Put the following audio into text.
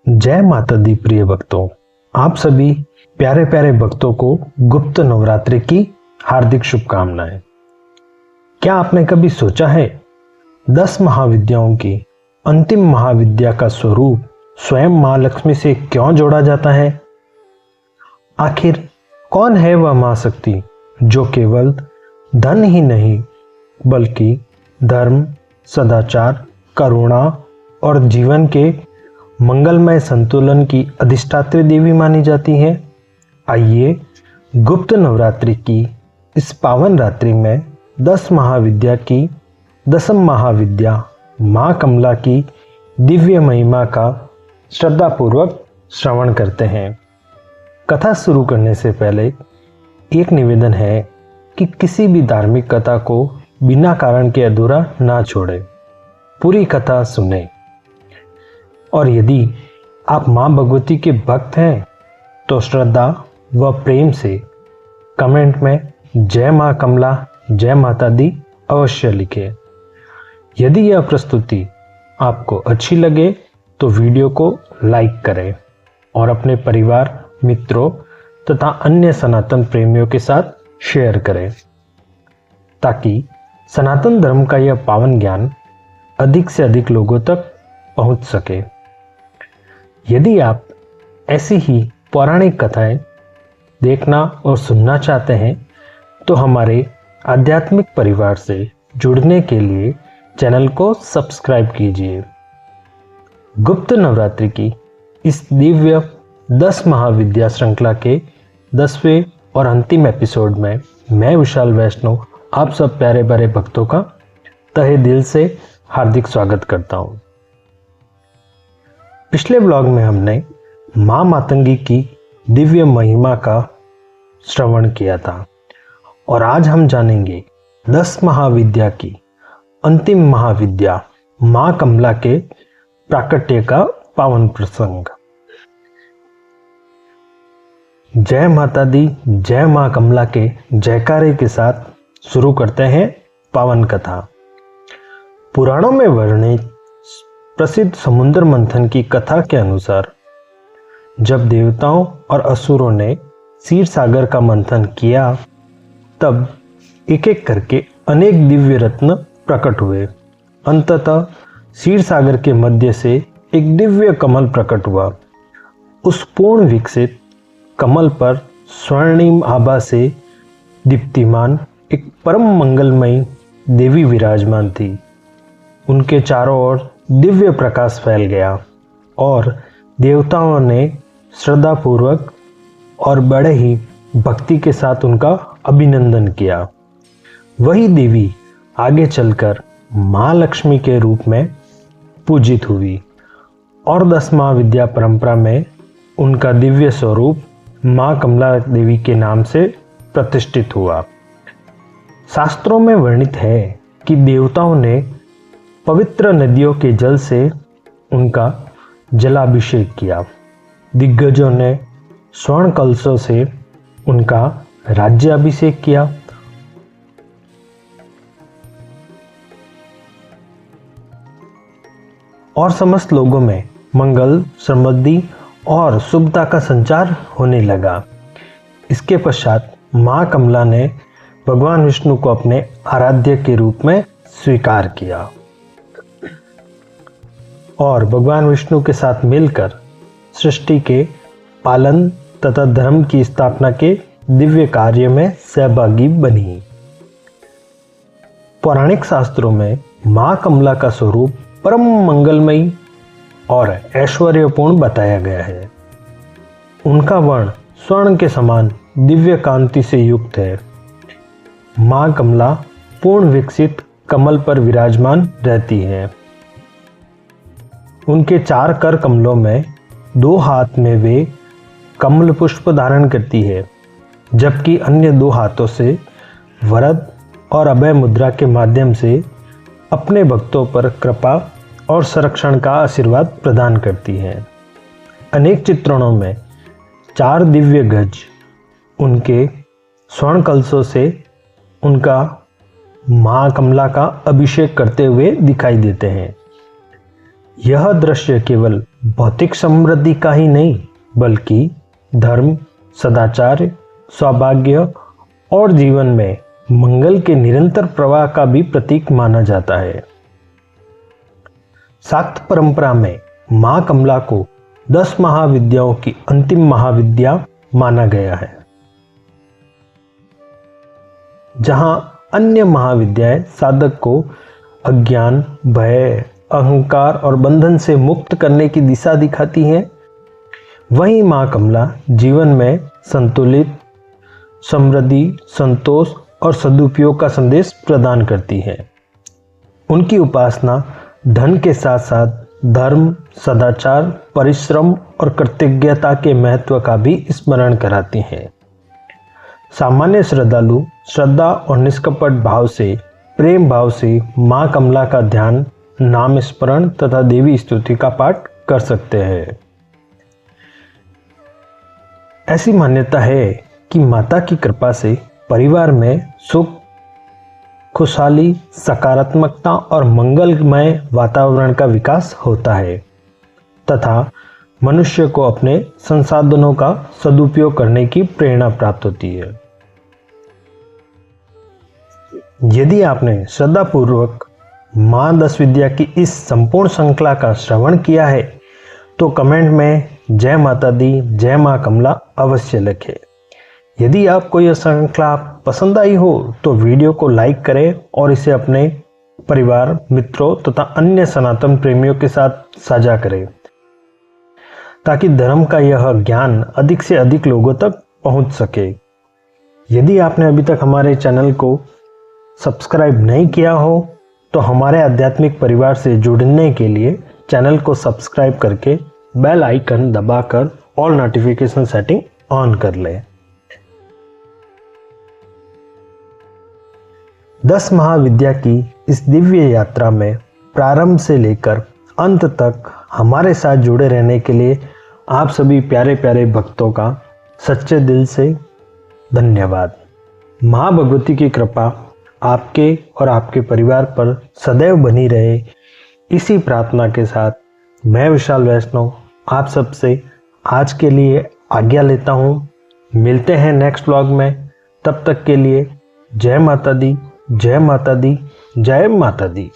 जय माता दी प्रिय भक्तों, आप सभी प्यारे प्यारे भक्तों को गुप्त नवरात्रि की हार्दिक शुभकामनाएं। क्या आपने कभी सोचा है 10 महाविद्याओं की अंतिम महाविद्या का स्वरूप स्वयं मां लक्ष्मी से क्यों जोड़ा जाता है? आखिर कौन है वह मां शक्ति जो केवल धन ही नहीं बल्कि धर्म, सदाचार, करुणा और जीवन के मंगलमय संतुलन की अधिष्ठात्री देवी मानी जाती है? आइए गुप्त नवरात्रि की इस पावन रात्रि में 10 महाविद्या की 10वीं महाविद्या मां कमला की दिव्य महिमा का श्रद्धापूर्वक श्रवण करते हैं। कथा शुरू करने से पहले एक निवेदन है कि किसी भी धार्मिक कथा को बिना कारण के अधूरा ना छोड़ें, पूरी कथा सुने। और यदि आप मां भगवती के भक्त हैं तो श्रद्धा व प्रेम से कमेंट में जय मां कमला, जय माता दी अवश्य लिखें। यदि यह प्रस्तुति आपको अच्छी लगे तो वीडियो को लाइक करें और अपने परिवार, मित्रों तथा अन्य सनातन प्रेमियों के साथ शेयर करें ताकि सनातन धर्म का यह पावन ज्ञान अधिक से अधिक लोगों तक पहुंच सके। यदि आप ऐसी ही पौराणिक कथाएं देखना और सुनना चाहते हैं तो हमारे आध्यात्मिक परिवार से जुड़ने के लिए चैनल को सब्सक्राइब कीजिए। गुप्त नवरात्रि की इस दिव्य 10 महाविद्या श्रृंखला के 10वें और अंतिम एपिसोड में मैं विशाल वैष्णव आप सब प्यारे प्यारे भक्तों का तहे दिल से हार्दिक स्वागत करता हूं। पिछले ब्लॉग में हमने मां मातंगी की दिव्य महिमा का श्रवण किया था और आज हम जानेंगे 10 महाविद्या की अंतिम महाविद्या मां कमला के प्राकट्य का पावन प्रसंग। जय माता दी, जय मां कमला के जयकारे के साथ शुरू करते हैं पावन कथा। पुराणों में वर्णित प्रसिद्ध समुद्र मंथन की कथा के अनुसार जब देवताओं और असुरों ने क्षीर सागर का मंथन किया तब एक एक करके अनेक दिव्य रत्न प्रकट हुए। अंततः क्षीर सागर के मध्य से एक दिव्य कमल प्रकट हुआ। उस पूर्ण विकसित कमल पर स्वर्णिम आभा से दीप्तिमान एक परम मंगलमयी देवी विराजमान थी। उनके चारों ओर दिव्य प्रकाश फैल गया और देवताओं ने श्रद्धापूर्वक और बड़े ही भक्ति के साथ उनका अभिनंदन किया। वही देवी आगे चलकर मां लक्ष्मी के रूप में पूजित हुई और 10 महाविद्या परंपरा में उनका दिव्य स्वरूप मां कमला देवी के नाम से प्रतिष्ठित हुआ। शास्त्रों में वर्णित है कि देवताओं ने पवित्र नदियों के जल से उनका जलाभिषेक किया। दिग्गजों ने स्वर्ण कलशों से उनका राज्याभिषेक किया। और समस्त लोगों में मंगल, समृद्धि और शुभता का संचार होने लगा। इसके पश्चात मां कमला ने भगवान विष्णु को अपने आराध्य के रूप में स्वीकार किया और भगवान विष्णु के साथ मिलकर सृष्टि के पालन तथा धर्म की स्थापना के दिव्य कार्य में सहभागी बनी। पौराणिक शास्त्रों में मां कमला का स्वरूप परम मंगलमयी और ऐश्वर्यपूर्ण बताया गया है। उनका वर्ण स्वर्ण के समान दिव्य कांति से युक्त है। मां कमला पूर्ण विकसित कमल पर विराजमान रहती है। उनके 4 कर कमलों में 2 हाथ में वे कमल पुष्प धारण करती है, जबकि अन्य 2 हाथों से वरद और अभय मुद्रा के माध्यम से अपने भक्तों पर कृपा और संरक्षण का आशीर्वाद प्रदान करती है। अनेक चित्रणों में 4 दिव्य गज उनके स्वर्ण कलशों से उनका मां कमला का अभिषेक करते हुए दिखाई देते हैं। यह दृश्य केवल भौतिक समृद्धि का ही नहीं बल्कि धर्म, सदाचार, सौभाग्य और जीवन में मंगल के निरंतर प्रवाह का भी प्रतीक माना जाता है। शाक्त परंपरा में मां कमला को 10 महाविद्याओं की अंतिम महाविद्या माना गया है। जहां अन्य महाविद्याएं साधक को अज्ञान, भय, अहंकार और बंधन से मुक्त करने की दिशा दिखाती हैं, वहीं मां कमला जीवन में संतुलित, समृद्धि, संतोष और सदुपयोग का संदेश प्रदान करती है। उनकी उपासना धन के साथ साथ धर्म, सदाचार, परिश्रम और कृतज्ञता के महत्व का भी स्मरण कराती हैं। सामान्य श्रद्धालु श्रद्धा और निष्कपट भाव से, प्रेम भाव से मां कमला का ध्यान, नाम स्मरण तथा देवी स्तुति का पाठ कर सकते हैं। ऐसी मान्यता है कि माता की कृपा से परिवार में सुख, खुशहाली, सकारात्मकता और मंगलमय वातावरण का विकास होता है तथा मनुष्य को अपने संसाधनों का सदुपयोग करने की प्रेरणा प्राप्त होती है। यदि आपने श्रद्धापूर्वक मां 10 विद्या की इस संपूर्ण श्रृंखला का श्रवण किया है तो कमेंट में जय माता दी, जय मां कमला अवश्य लिखें। यदि आपको यह श्रृंखला पसंद आई हो तो वीडियो को लाइक करें और इसे अपने परिवार, मित्रों तथा अन्य सनातन प्रेमियों के साथ साझा करें ताकि धर्म का यह ज्ञान अधिक से अधिक लोगों तक पहुंच सके। यदि आपने अभी तक हमारे चैनल को सब्सक्राइब नहीं किया हो तो हमारे आध्यात्मिक परिवार से जुड़ने के लिए चैनल को सब्सक्राइब करके बेल आइकन दबाकर ऑल नोटिफिकेशन सेटिंग ऑन कर लें। 10 महाविद्या की इस दिव्य यात्रा में प्रारंभ से लेकर अंत तक हमारे साथ जुड़े रहने के लिए आप सभी प्यारे प्यारे भक्तों का सच्चे दिल से धन्यवाद। मां भगवती की कृपा आपके और आपके परिवार पर सदैव बनी रहे, इसी प्रार्थना के साथ मैं विशाल वैष्णव आप सबसे आज के लिए आज्ञा लेता हूँ। मिलते हैं नेक्स्ट व्लॉग में, तब तक के लिए जय माता दी, जय माता दी, जय माता दी।